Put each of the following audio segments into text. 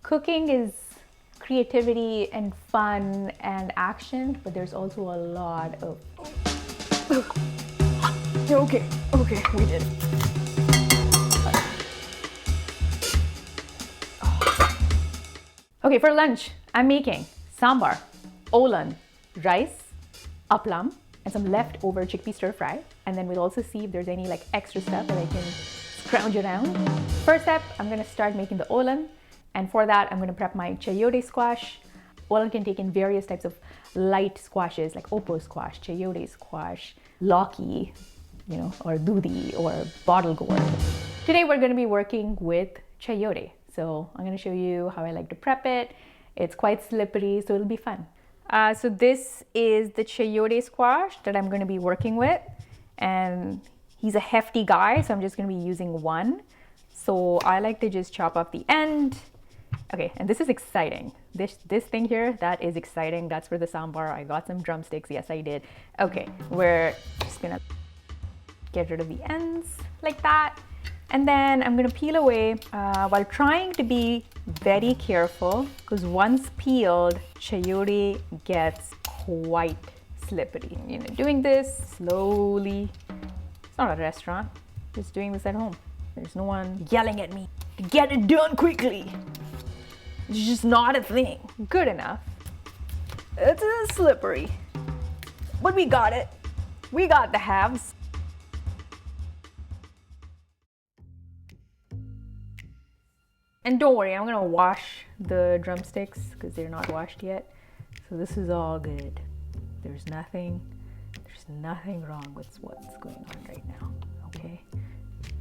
Cooking is creativity and fun and action, but there's also a lot of... Okay, we did it. Okay, for lunch, I'm making sambar, Olan, rice, aplam, and some leftover chickpea stir fry. And then we'll also see if there's any like extra stuff that I can scrounge around. First step, I'm gonna start making the Olan. And for that, I'm gonna prep my chayote squash. Olan can take in various types of light squashes like oppo squash, chayote squash, lauki, or dudi or bottle gourd. Today, we're gonna be working with chayote. So I'm gonna show you how I like to prep it. It's quite slippery, so it'll be fun. So this is the chayote squash that I'm gonna be working with. And he's a hefty guy, so I'm just gonna be using one. So I like to just chop off the end. Okay, and this is exciting. This thing here, that is exciting. That's for the sambar. I got some drumsticks, yes I did. Okay, we're just gonna get rid of the ends like that. And then I'm gonna peel away while trying to be very careful, because once peeled, chayote gets quite slippery. Doing this slowly. It's not a restaurant, just doing this at home. There's no one yelling at me to get it done quickly. It's just not a thing. Good enough. It's slippery, but we got it. We got the halves. And don't worry, I'm gonna wash the drumsticks because they're not washed yet. So this is all good. There's nothing wrong with what's going on right now, okay?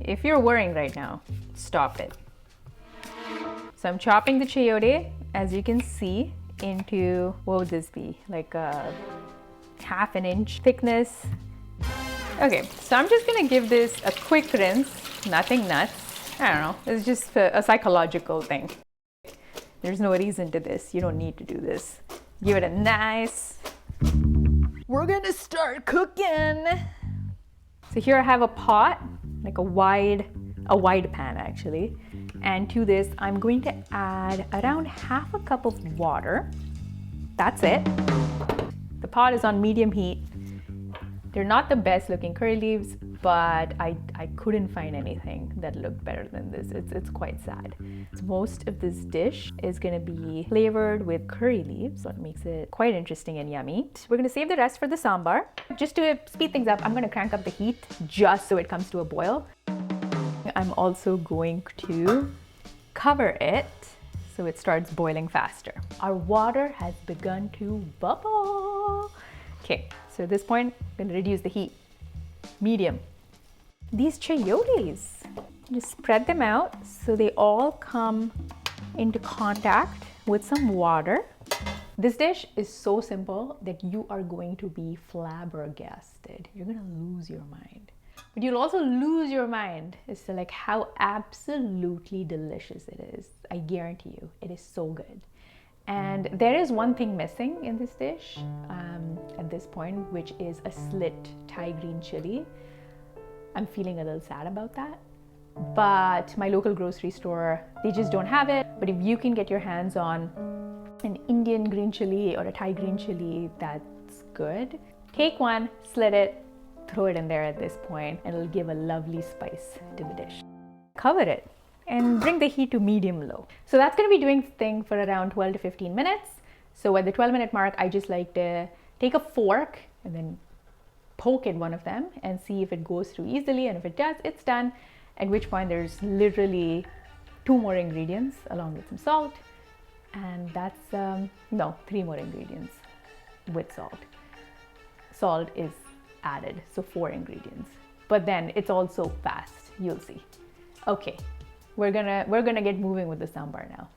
If you're worrying right now, stop it. So I'm chopping the chayote, as you can see, into, what would this be? Like a ½ inch thickness. Okay, so I'm just gonna give this a quick rinse, nothing nuts. I don't know, it's just a psychological thing. There's no reason to this. You don't need to do this. Give it a nice... We're gonna start cooking. So here I have a pot, like a wide pan actually. And to this, I'm going to add around ½ cup of water. That's it. The pot is on medium heat. They're not the best looking curry leaves, but I couldn't find anything that looked better than this. It's quite sad. So most of this dish is gonna be flavored with curry leaves, so it makes it quite interesting and yummy. We're gonna save the rest for the sambar. Just to speed things up, I'm gonna crank up the heat just so it comes to a boil. I'm also going to cover it so it starts boiling faster. Our water has begun to bubble. Okay, so at this point, I'm gonna reduce the heat. Medium. These chayotes, just spread them out so they all come into contact with some water. This dish is so simple that you are going to be flabbergasted. You're gonna lose your mind. But you'll also lose your mind as to like how absolutely delicious it is. I guarantee you, it is so good. And there is one thing missing in this dish at this point, which is a slit Thai green chili. I'm feeling a little sad about that. But my local grocery store, they just don't have it. But if you can get your hands on an Indian green chili or a Thai green chili, that's good. Take one, slit it, throw it in there at this point, and it'll give a lovely spice to the dish. Cover it and bring the heat to medium low. So that's gonna be doing the thing for around 12 to 15 minutes. So at the 12-minute mark, I just like to take a fork and then poke at one of them and see if it goes through easily, and if it does, it's done. At which point there's literally 2 more ingredients along with some salt, and that's, no, 3 more ingredients with salt. Salt is added, so 4 ingredients. But then it's also fast, you'll see. Okay, we're gonna get moving with the sambar now.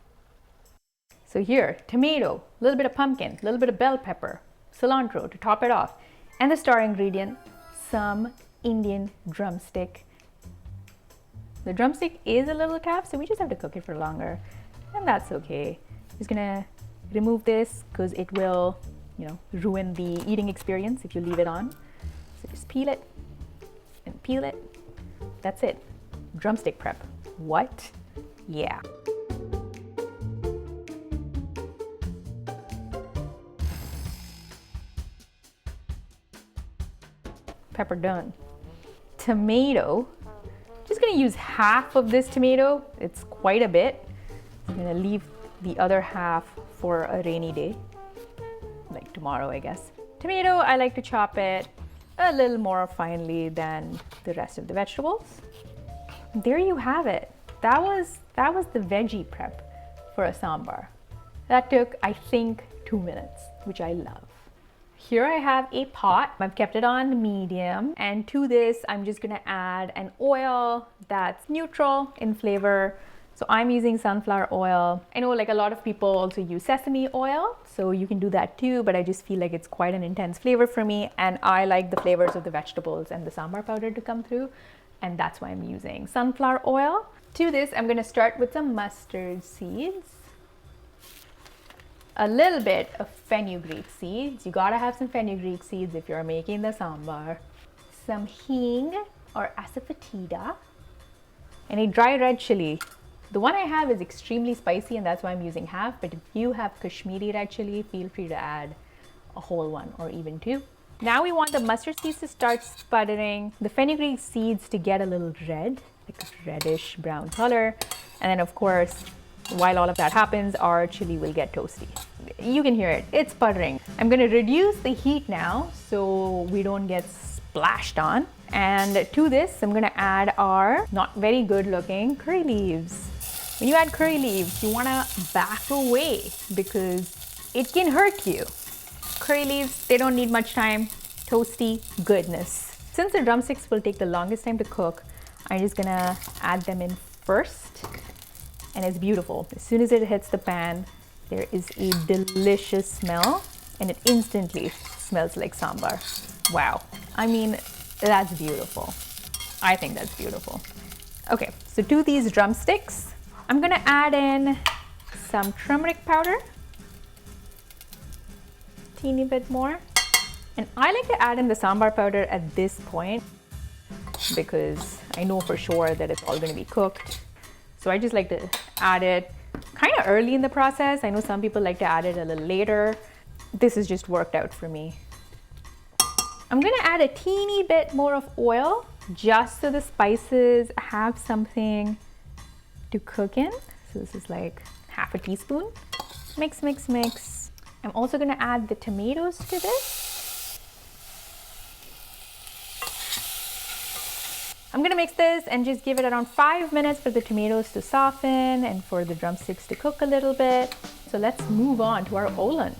So here, tomato, a little bit of pumpkin, a little bit of bell pepper, cilantro to top it off, and the star ingredient, some Indian drumstick. The drumstick is a little tough, so we just have to cook it for longer, and that's okay. Just gonna remove this because it will, ruin the eating experience if you leave it on. So just peel it and peel it. That's it. Drumstick prep. What? Yeah. pepper done. Tomato. Just gonna use half of this tomato. It's quite a bit. I'm gonna leave the other half for a rainy day, like tomorrow, I guess. Tomato, I like to chop it a little more finely than the rest of the vegetables. There you have it. That was the veggie prep for a sambar. That took, I think, 2 minutes, which I love. Here I have a pot. I've kept it on medium, and to this I'm just gonna add an oil that's neutral in flavor. So I'm using sunflower oil. I know like a lot of people also use sesame oil, so you can do that too, but I just feel like it's quite an intense flavor for me, and I like the flavors of the vegetables and the sambar powder to come through, and that's why I'm using sunflower oil. To this, I'm gonna start with some mustard seeds, a little bit of fenugreek seeds. You gotta have some fenugreek seeds if you're making the sambar. Some hing or asafoetida, and a dry red chili. The one I have is extremely spicy, and that's why I'm using half, but if you have Kashmiri red chili, feel free to add a whole one or even 2. Now we want the mustard seeds to start sputtering, the fenugreek seeds to get a little red, like a reddish brown color, and then of course, while all of that happens, our chili will get toasty. You can hear it, it's sputtering. I'm gonna reduce the heat now so we don't get splashed on. And to this, I'm gonna add our not very good looking curry leaves. When you add curry leaves, you wanna back away because it can hurt you. Curry leaves, they don't need much time. Toasty goodness. Since the drumsticks will take the longest time to cook, I'm just gonna add them in first. And it's beautiful. As soon as it hits the pan, there is a delicious smell, and it instantly smells like sambar. Wow. I mean, that's beautiful. I think that's beautiful. Okay, so to these drumsticks, I'm gonna add in some turmeric powder, teeny bit more. And I like to add in the sambar powder at this point because I know for sure that it's all gonna be cooked. So I just like to add it kind of early in the process. I know some people like to add it a little later. This has just worked out for me. I'm gonna add a teeny bit more of oil just so the spices have something to cook in. So this is like half a teaspoon. Mix, mix, mix. I'm also gonna add the tomatoes to this. I'm gonna mix this and just give it around 5 minutes for the tomatoes to soften and for the drumsticks to cook a little bit. So let's move on to our Olan.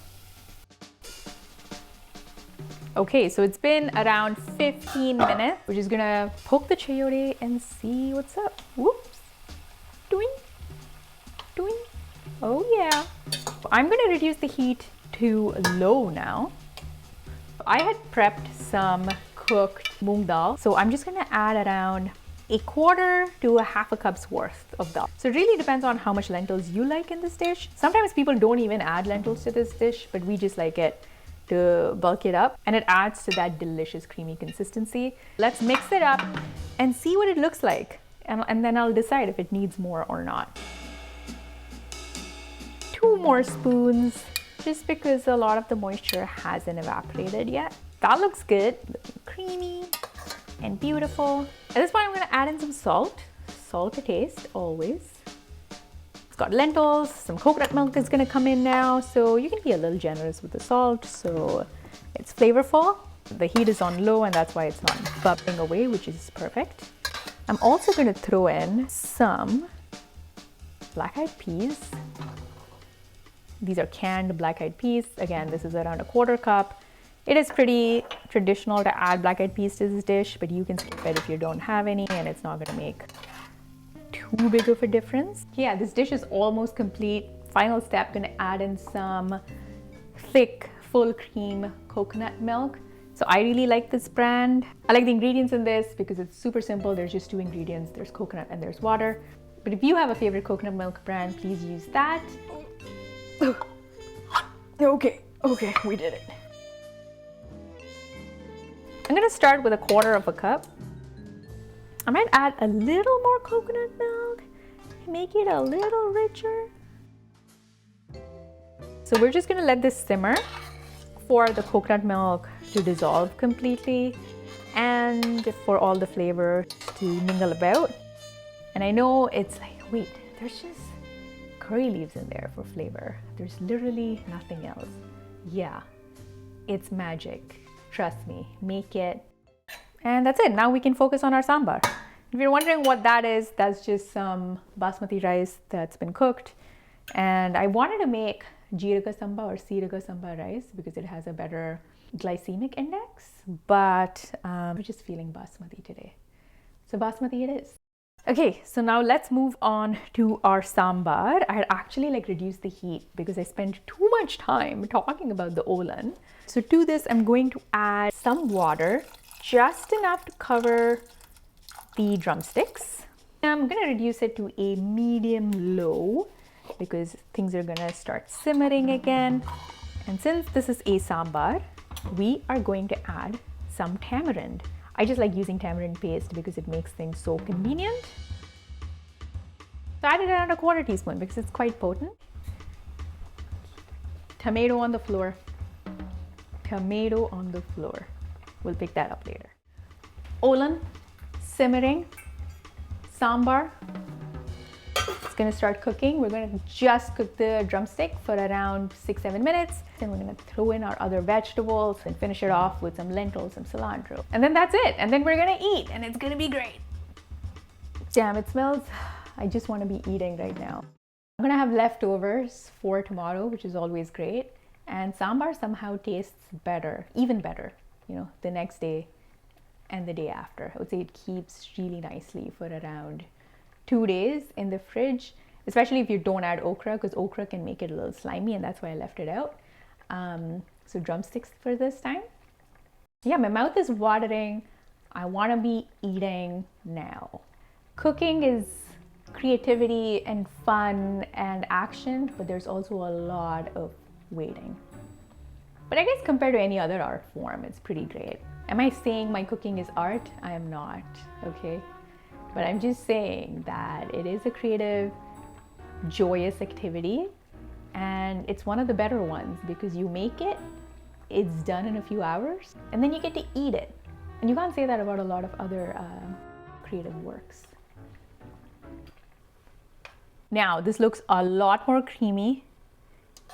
Okay, so it's been around 15 minutes. We're just gonna poke the chayote and see what's up. Whoops. Doing. Oh yeah. I'm gonna reduce the heat to low now. I had prepped some cooked moong dal, so I'm just gonna add around 1/4 to 1/2 cup's worth of dal. So it really depends on how much lentils you like in this dish. Sometimes people don't even add lentils to this dish, but we just like it to bulk it up, and it adds to that delicious creamy consistency. Let's mix it up and see what it looks like, and then I'll decide if it needs more or not. 2 more spoons, just because a lot of the moisture hasn't evaporated yet. That looks good, looking creamy and beautiful. At this point, I'm gonna add in some salt to taste, always. It's got lentils, some coconut milk is gonna come in now, so you can be a little generous with the salt, so it's flavorful. The heat is on low, and that's why it's not bubbling away, which is perfect. I'm also gonna throw in some black-eyed peas. These are canned black-eyed peas. Again, this is around 1/4 cup. It is pretty traditional to add black-eyed peas to this dish, but you can skip it if you don't have any, and it's not gonna make too big of a difference. Yeah, this dish is almost complete. Final step, gonna add in some thick, full cream coconut milk. So I really like this brand. I like the ingredients in this because it's super simple. There's just 2 ingredients. There's coconut and there's water. But if you have a favorite coconut milk brand, please use that. Okay, we did it. I'm gonna start with 1/4 cup. I might add a little more coconut milk, make it a little richer. So we're just gonna let this simmer for the coconut milk to dissolve completely. and for all the flavor to mingle about. And I know it's like, wait, there's just curry leaves in there for flavor. There's literally nothing else. Yeah, it's magic. Trust me, make it. And that's it. Now we can focus on our sambar. If you're wondering what that is, that's just some basmati rice that's been cooked. And I wanted to make Jeeraga Samba or Seeraga Samba rice because it has a better glycemic index, but we're just feeling basmati today. So basmati it is. Okay, so now let's move on to our sambar. I had actually reduced the heat because I spent too much time talking about the Olan. So to this, I'm going to add some water, just enough to cover the drumsticks. I'm gonna reduce it to a medium-low because things are gonna start simmering again. And since this is a sambar, we are going to add some tamarind. I just like using tamarind paste because it makes things so convenient. So I added around 1/4 teaspoon because it's quite potent. Tomato on the floor. Tomato on the floor. We'll pick that up later. Olan, simmering. Sambar. It's gonna start cooking. We're gonna just cook the drumstick for around 6-7 minutes. Then we're gonna throw in our other vegetables and finish it off with some lentils, some cilantro. And then that's it. And then we're gonna eat and it's gonna be great. Damn, it smells. I just wanna be eating right now. I'm gonna have leftovers for tomorrow, which is always great. And sambar somehow tastes better, even better, the next day and the day after. I would say it keeps really nicely for around 2 days in the fridge, especially if you don't add okra, because okra can make it a little slimy, and that's why I left it out. So drumsticks for this time. Yeah, my mouth is watering. I want to be eating now. Cooking is creativity and fun and action, but there's also a lot of waiting. But I guess compared to any other art form, it's pretty great. Am I saying my cooking is art? I am not, okay? But I'm just saying that it is a creative, joyous activity, and it's one of the better ones because you make it, it's done in a few hours, and then you get to eat it. And you can't say that about a lot of other creative works. Now, this looks a lot more creamy,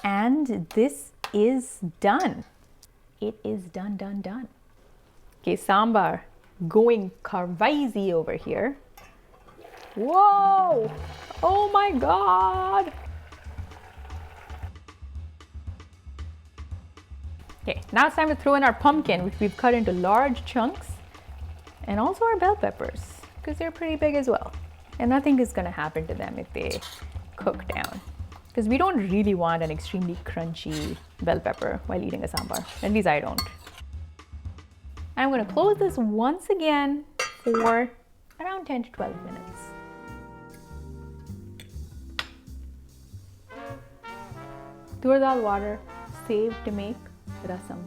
and this is done. It is done, done, done. Okay, sambar going crazy over here. Whoa! Oh my God! Okay, now it's time to throw in our pumpkin, which we've cut into large chunks, and also our bell peppers, because they're pretty big as well. And nothing is gonna happen to them if they cook down, because we don't really want an extremely crunchy bell pepper while eating a sambar. At least I don't. I'm gonna close this once again for around 10 to 12 minutes. Tur dal water, saved to make rasam.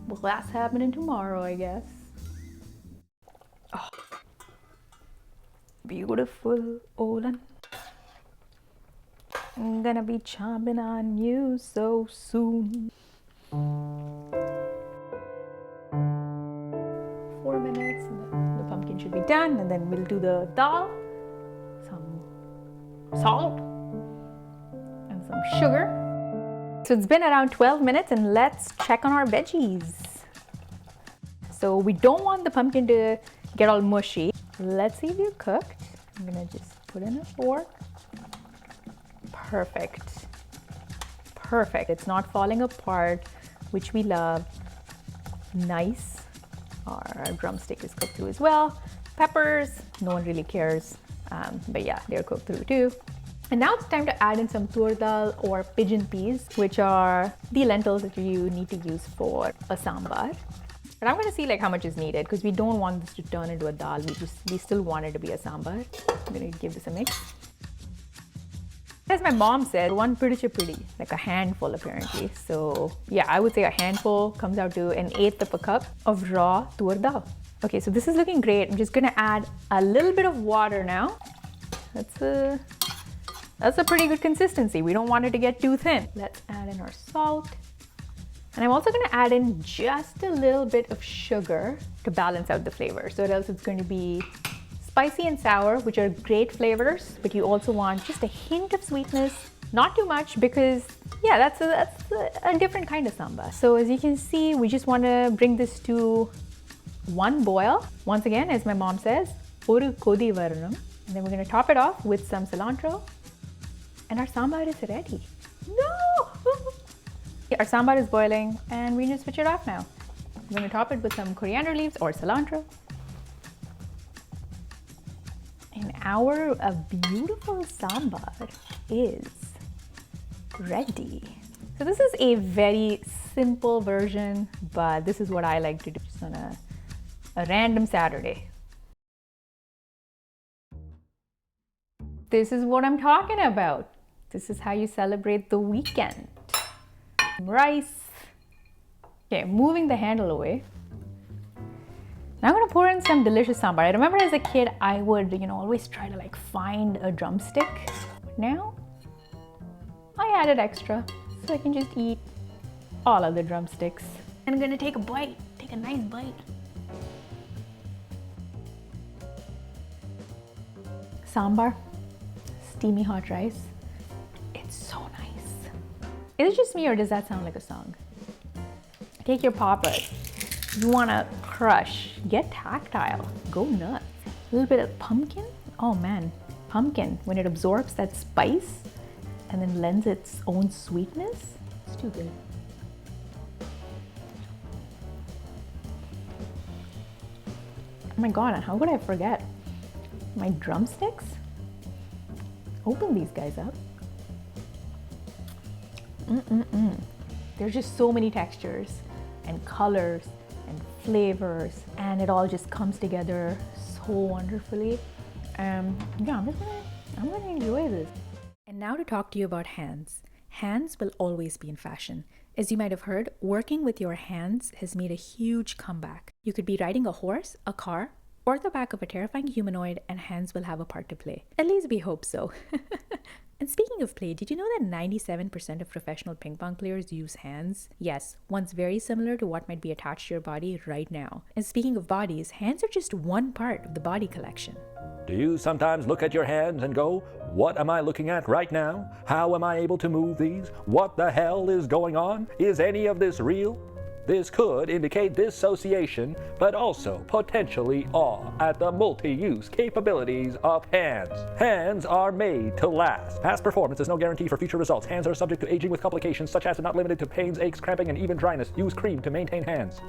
Well, that's happening tomorrow, I guess. Oh. Beautiful Olan. I'm gonna be chomping on you so soon. 4 minutes, and the pumpkin should be done, and then we'll do the dal, some salt, and some sugar. So it's been around 12 minutes, and let's check on our veggies. So we don't want the pumpkin to get all mushy. Let's see if they're cooked. I'm gonna just put in a fork. Perfect. Perfect. It's not falling apart, which we love. Nice. Our drumstick is cooked through as well. Peppers, no one really cares. But yeah, they're cooked through too. And now it's time to add in some tur dal or pigeon peas, which are the lentils that you need to use for a sambar. But I'm gonna see how much is needed because we don't want this to turn into a dal. We still want it to be a sambar. I'm gonna give this a mix. As my mom said, one pretty, like a handful apparently. So yeah, I would say a handful comes out to 1/8 of a cup of raw tur dal. Okay, so this is looking great. I'm just gonna add a little bit of water now. That's a pretty good consistency. We don't want it to get too thin. Let's add in our salt. And I'm also gonna add in just a little bit of sugar to balance out the flavor. So else it's going to be spicy and sour, which are great flavors, but you also want just a hint of sweetness, not too much because yeah, that's a different kind of sambar. So as you can see, we just wanna bring this to one boil. Once again, as my mom says, oru kodi varanam. And then we're gonna top it off with some cilantro. And our sambar is ready. No! Our sambar is boiling and we're gonna switch it off now. I'm gonna top it with some coriander leaves or cilantro. And our beautiful sambar is ready. So this is a very simple version, but this is what I like to do just on a random Saturday. This is what I'm talking about. This is how you celebrate the weekend. Rice. Okay, moving the handle away. Now I'm gonna pour in some delicious sambar. I remember as a kid, I would, always try to like find a drumstick. Now, I added extra so I can just eat all of the drumsticks. I'm gonna take a bite, take a nice bite. Sambar, steamy hot rice. It's so nice. Is it just me or does that sound like a song? Take your poppers. You wanna crush, get tactile, go nuts. A little bit of pumpkin. Oh man, pumpkin, when it absorbs that spice and then lends its own sweetness, it's too good. Oh my God, how could I forget? My drumsticks? Open these guys up. There's just so many textures and colors and flavors, and it all just comes together so wonderfully. Yeah, I'm gonna enjoy this. And now to talk to you about hands. Hands will always be in fashion. As you might have heard, working with your hands has made a huge comeback. You could be riding a horse, a car, or the back of a terrifying humanoid, and hands will have a part to play. At least we hope so. And speaking of play, did you know that 97% of professional ping pong players use hands? Yes, one's very similar to what might be attached to your body right now. And speaking of bodies, hands are just one part of the body collection. Do you sometimes look at your hands and go, what am I looking at right now? How am I able to move these? What the hell is going on? Is any of this real? This could indicate dissociation, but also potentially awe at the multi-use capabilities of hands. Hands are made to last. Past performance is no guarantee for future results. Hands are subject to aging with complications such as but not limited to pains, aches, cramping, and even dryness. Use cream to maintain hands.